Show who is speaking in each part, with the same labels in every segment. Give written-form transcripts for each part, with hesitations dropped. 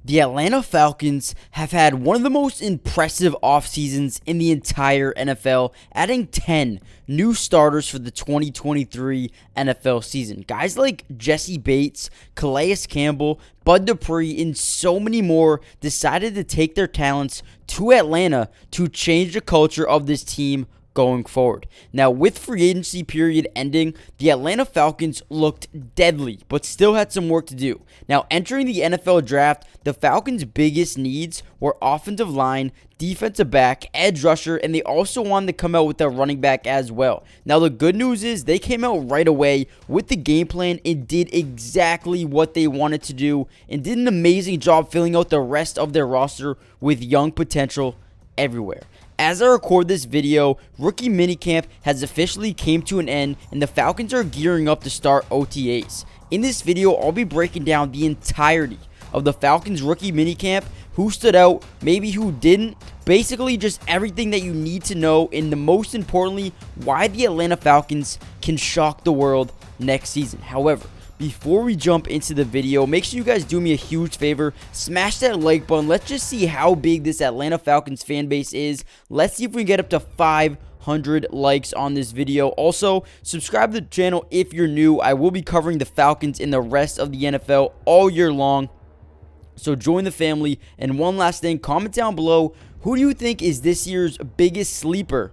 Speaker 1: The Atlanta Falcons have had one of the most impressive off seasons in the entire NFL, adding 10 new starters for the 2023 NFL season. Guys like Jesse Bates, Calais Campbell, Bud Dupree, and so many more decided to take their talents to Atlanta to change the culture of this team going forward. Now, with free agency period ending, the Atlanta Falcons looked deadly, but still had some work to do. Now, entering the NFL draft, the Falcons' biggest needs were offensive line, defensive back, edge rusher, and they also wanted to come out with a running back as well. Now, the good news is they came out right away with the game plan and did exactly what they wanted to do and did an amazing job filling out the rest of their roster with young potential everywhere. As I record this video, rookie minicamp has officially came to an end and the Falcons are gearing up to start OTAs. In this video, I'll be breaking down the entirety of the Falcons rookie minicamp, who stood out, maybe who didn't, basically just everything that you need to know, and the most importantly, why the Atlanta Falcons can shock the world next season. However, before we jump into the video, make sure you guys do me a huge favor. Smash that like button. Let's just see how big this Atlanta Falcons fan base is. Let's see if we can get up to 500 likes on this video. Also, subscribe to the channel if you're new. I will be covering the Falcons and the rest of the NFL all year long, so join the family. And one last thing, comment down below, who do you think is this year's biggest sleeper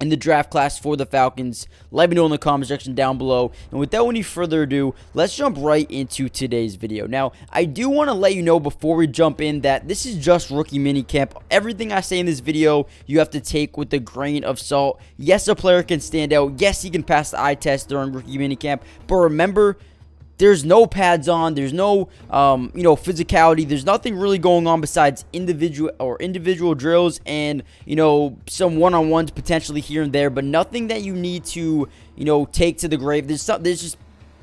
Speaker 1: in the draft class for the Falcons? Let me know in the comment section down below. And without any further ado, let's jump right into today's video. Now, I do want to let you know before we jump in that this is just rookie minicamp. Everything I say in this video, you have to take with a grain of salt. Yes, a player can stand out. Yes, he can pass the eye test during rookie minicamp. But remember, there's no pads on, there's no physicality, there's nothing really going on besides individual drills and some one-on-ones potentially here and there, but nothing that you need to take to the grave. There's just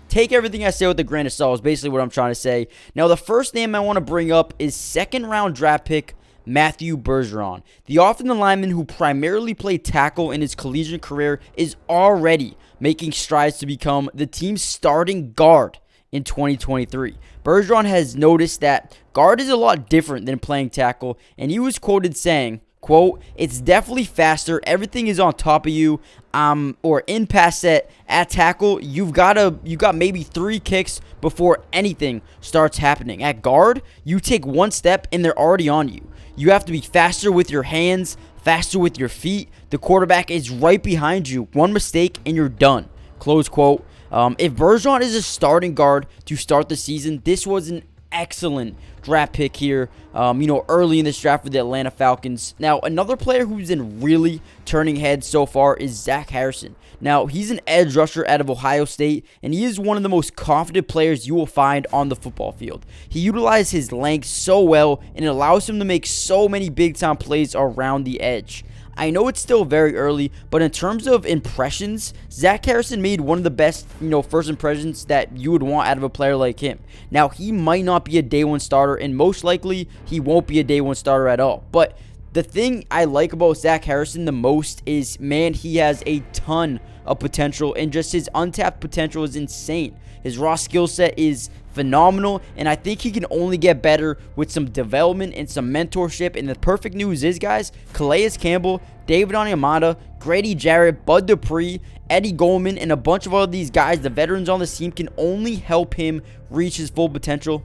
Speaker 1: take everything I say with a grain of salt is basically what I'm trying to say. Now, the first name I want to bring up is second-round draft pick Matthew Bergeron. The offensive lineman who primarily played tackle in his collegiate career is already making strides to become the team's starting guard in 2023. Bergeron has noticed that guard is a lot different than playing tackle, and he was quoted saying, quote, "It's definitely faster. Everything is on top of you. Or in pass set at tackle, you got maybe 3 kicks before anything starts happening. At guard, you take one step and they're already on you. You have to be faster with your hands, faster with your feet. The quarterback is right behind you. One mistake and you're done." Close quote. If Bergeron is a starting guard to start the season, this was an excellent draft pick here, early in this draft for the Atlanta Falcons. Now, another player who's been really turning heads so far is Zach Harrison. Now, he's an edge rusher out of Ohio State, and he is one of the most confident players you will find on the football field. He utilizes his length so well, and it allows him to make so many big-time plays around the edge. I know it's still very early, but in terms of impressions, Zach Harrison made one of the best, first impressions that you would want out of a player like him. Now, he might not be a day one starter, and most likely he won't be a day one starter at all. But the thing I like about Zach Harrison the most is, man, he has a ton of potential, and just his untapped potential is insane. His raw skill set is phenomenal, and I think he can only get better with some development and some mentorship. And the perfect news is, guys, Calais Campbell, David Onyemata, Grady Jarrett, Bud Dupree, Eddie Goldman, and a bunch of other these guys, the veterans on the team, can only help him reach his full potential.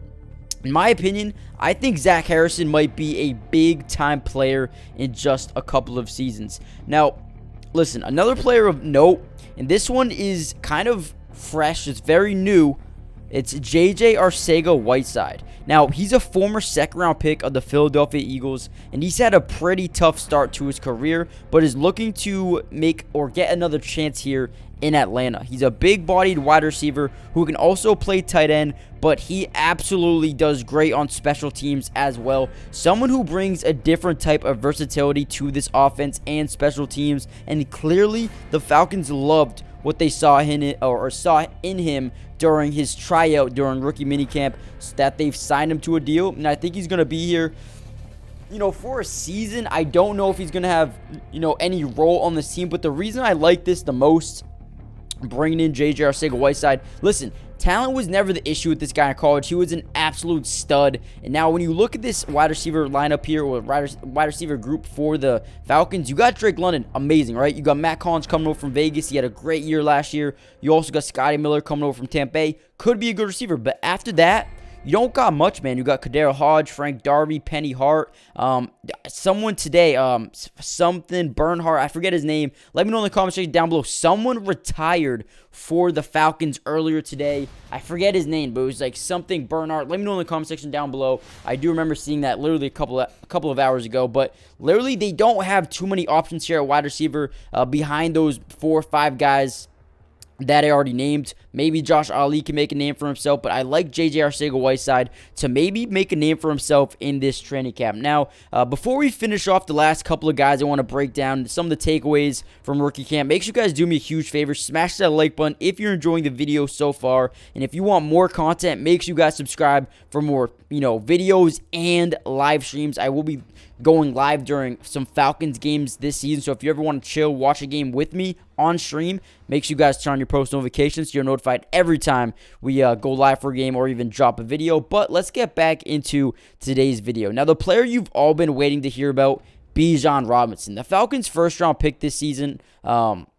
Speaker 1: In my opinion, I think Zach Harrison might be a big-time player in just a couple of seasons. Now, listen, another player of note, and this one is kind of fresh, it's very new. It's J.J. Arcega-Whiteside. Now, he's a former second-round pick of the Philadelphia Eagles, and he's had a pretty tough start to his career, but is looking to make or get another chance here in Atlanta. He's a big-bodied wide receiver who can also play tight end, but he absolutely does great on special teams as well. Someone who brings a different type of versatility to this offense and special teams, and clearly the Falcons loved what they saw in him during his tryout during rookie minicamp, that they've signed him to a deal, and I think he's going to be here for a season. I don't know if he's going to have any role on this team, but the reason I like this the most, bringing in J.J. Arcega-Whiteside, listen, talent was never the issue with this guy in college. He was an absolute stud. And now when you look at this wide receiver lineup here, or wide receiver group for the Falcons, you got Drake London, amazing, right? You got Matt Collins coming over from Vegas. He had a great year last year. You also got Scotty Miller coming over from Tampa Bay. Could be a good receiver. But after that, you don't got much, man. You got Kadero Hodge, Frank Darby, Penny Hart. Someone today, something Bernhardt, I forget his name. Let me know in the comment section down below. Someone retired for the Falcons earlier today. I forget his name, but it was like something Bernhardt. Let me know in the comment section down below. I do remember seeing that literally a couple of hours ago. But literally, they don't have too many options here at wide receiver behind those 4 or 5 guys that I already named. Maybe Josh Ali can make a name for himself, but I like J.J. Arcega-Whiteside to maybe make a name for himself in this training camp. Now, before we finish off the last couple of guys, I want to break down some of the takeaways from rookie camp. Make sure you guys do me a huge favor. Smash that like button if you're enjoying the video so far. And if you want more content, make sure you guys subscribe for more, videos and live streams. I will be going live during some Falcons games this season. So if you ever want to chill, watch a game with me on stream, make sure you guys turn on your post notifications so you're notified every time we go live for a game or even drop a video. But let's get back into today's video. Now, the player you've all been waiting to hear about, Bijan Robinson. The Falcons' first-round pick this season,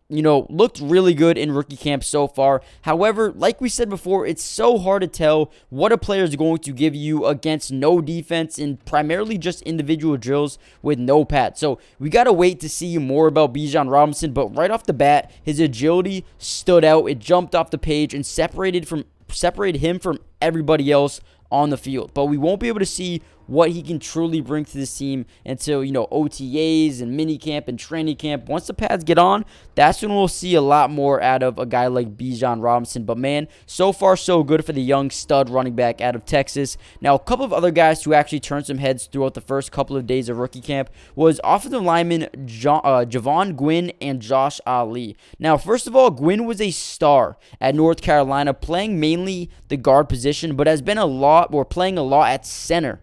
Speaker 1: looked really good in rookie camp so far. However, like we said before, it's so hard to tell what a player is going to give you against no defense and primarily just individual drills with no pads. So we got to wait to see more about Bijan Robinson, but right off the bat, his agility stood out. It jumped off the page and separated him from everybody else on the field. But we won't be able to see what he can truly bring to this team until, OTAs and minicamp and training camp. Once the pads get on, that's when we'll see a lot more out of a guy like Bijan Robinson. But, man, so far so good for the young stud running back out of Texas. Now, a couple of other guys who actually turned some heads throughout the first couple of days of rookie camp was offensive lineman Javon Gwynn and Josh Ali. Now, first of all, Gwynn was a star at North Carolina, playing mainly the guard position, but has been playing a lot at center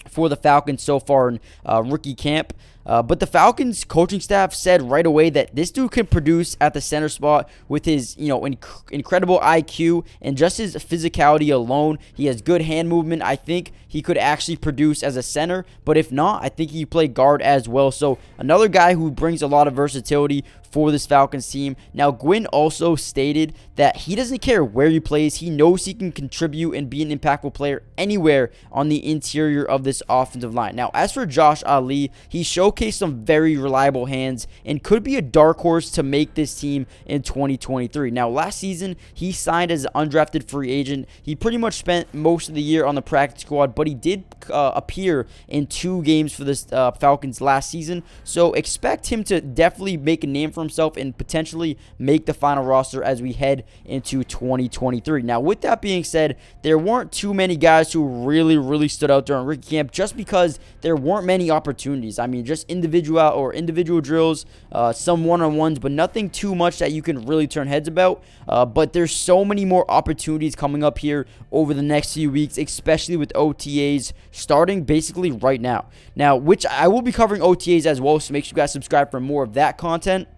Speaker 1: for the Falcons so far in rookie camp. But the Falcons coaching staff said right away that this dude can produce at the center spot with his, incredible IQ and just his physicality alone. He has good hand movement. I think he could actually produce as a center, but if not, I think he play guard as well. So another guy who brings a lot of versatility for this Falcons team. Now, Gwynn also stated that he doesn't care where he plays. He knows he can contribute and be an impactful player anywhere on the interior of this offensive line. Now, as for Josh Ali, he showcased some very reliable hands and could be a dark horse to make this team in 2023. Now, last season, he signed as an undrafted free agent. He pretty much spent most of the year on the practice squad, but he did appear in 2 games for this Falcons last season. So expect him to definitely make a name for himself and potentially make the final roster as we head into 2023. Now, with that being said, there weren't too many guys who really stood out during rookie camp just because there weren't many opportunities. I mean, just individual drills, some one-on-ones, but nothing too much that you can really turn heads about. But there's so many more opportunities coming up here over the next few weeks, especially with OTAs starting basically right now. Now, which I will be covering OTAs as well, so make sure you guys subscribe for more of that content.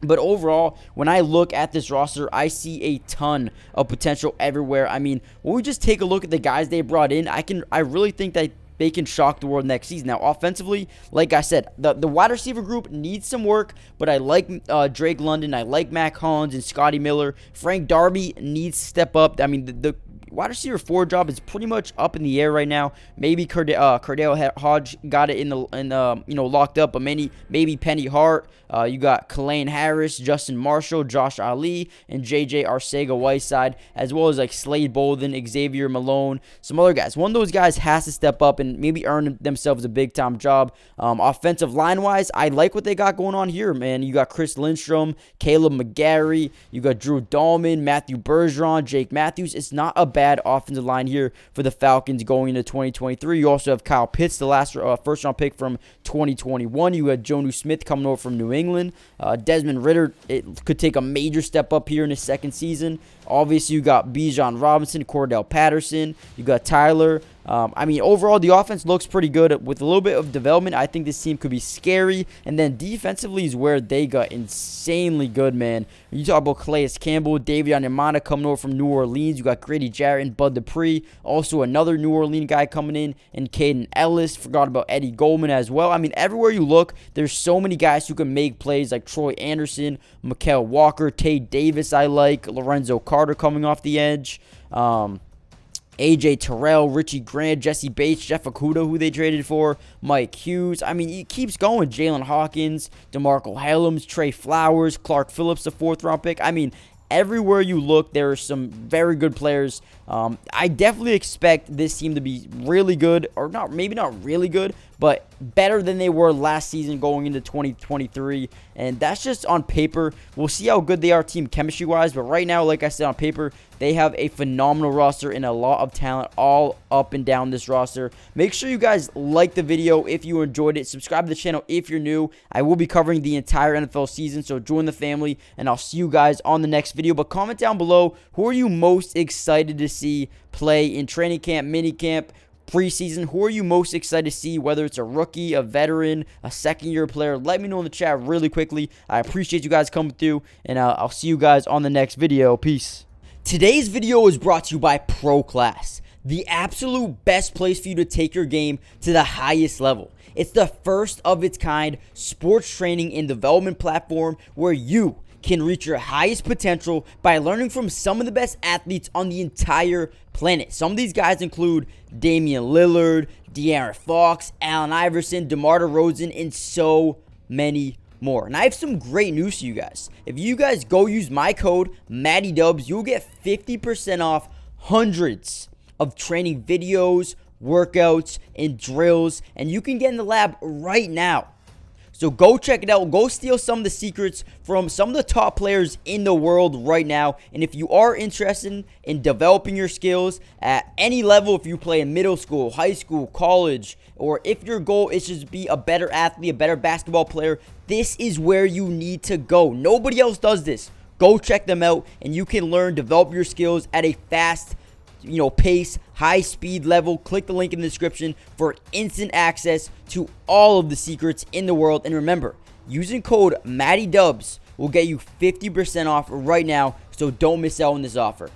Speaker 1: But overall, when I look at this roster, I see a ton of potential everywhere. I mean, when we just take a look at the guys they brought in, I really think that they can shock the world next season. Now, offensively, like I said, the wide receiver group needs some work, but I like Drake London. I like Matt Collins and Scotty Miller. Frank Darby needs to step up. I mean, the wide receiver 4 job is pretty much up in the air right now. Maybe Kadero Hodge got it locked up, but maybe Penny Hart. You got Kalain Harris, Justin Marshall, Josh Ali, and J.J. Arcega-Whiteside, as well as like Slade Bolden, Xavier Malone, some other guys. One of those guys has to step up and maybe earn themselves a big-time job. Offensive line-wise, I like what they got going on here, man. You got Chris Lindstrom, Caleb McGarry, you got Drew Dahlman, Matthew Bergeron, Jake Matthews. It's not a bad offensive line here for the Falcons going into 2023. You also have Kyle Pitts, the last first-round pick from 2021. You had Jonnu Smith coming over from New England. Desmond Ridder, it could take a major step up here in his second season. Obviously, you got Bijan Robinson, Cordell Patterson. You got Tyler I mean, overall, the offense looks pretty good. With a little bit of development, I think this team could be scary. And then defensively is where they got insanely good, man. You talk about Calais Campbell, David Onyemata coming over from New Orleans. You got Grady Jarrett and Bud Dupree. Also, another New Orleans guy coming in, and Caden Ellis. Forgot about Eddie Goldman as well. I mean, everywhere you look, there's so many guys who can make plays, like Troy Anderson, Mikael Walker, Tate Davis, I like, Lorenzo Carter coming off the edge. AJ Terrell, Richie Grant, Jesse Bates, Jeff Okuda, who they traded for, Mike Hughes. I mean, it keeps going. Jalen Hawkins, DeMarco Hellams, Trey Flowers, Clark Phillips, a 4th-round pick. I mean, everywhere you look, there are some very good players. I definitely expect this team to be really good, or not, maybe not really good, but better than they were last season going into 2023. And that's just on paper. We'll see how good they are team chemistry-wise. But right now, like I said, on paper, they have a phenomenal roster and a lot of talent all up and down this roster. Make sure you guys like the video if you enjoyed it. Subscribe to the channel if you're new. I will be covering the entire NFL season, so join the family, and I'll see you guys on the next video. But comment down below, who are you most excited to see play in training camp, mini camp, preseason? Who are you most excited to see, whether it's a rookie, a veteran, a second-year player? Let me know in the chat really quickly. I appreciate you guys coming through, and I'll see you guys on the next video. Peace. Today's video is brought to you by ProClass, the absolute best place for you to take your game to the highest level. It's the first of its kind sports training and development platform where you can reach your highest potential by learning from some of the best athletes on the entire planet. Some of these guys include Damian Lillard, De'Aaron Fox, Allen Iverson, DeMar DeRozan, and so many more. And I have some great news to you guys. If you guys go use my code MattyDubs, you'll get 50% off hundreds of training videos, workouts, and drills, and you can get in the lab right now. So go check it out. Go steal some of the secrets from some of the top players in the world right now. And if you are interested in developing your skills at any level, if you play in middle school, high school, college, or if your goal is just to be a better athlete, a better basketball player, this is where you need to go. Nobody else does this. Go check them out, and you can learn, develop your skills at a fast pace, high speed level. Click the link in the description for instant access to all of the secrets in the world. And remember, using code MattyDubs will get you 50% off right now, so don't miss out on this offer.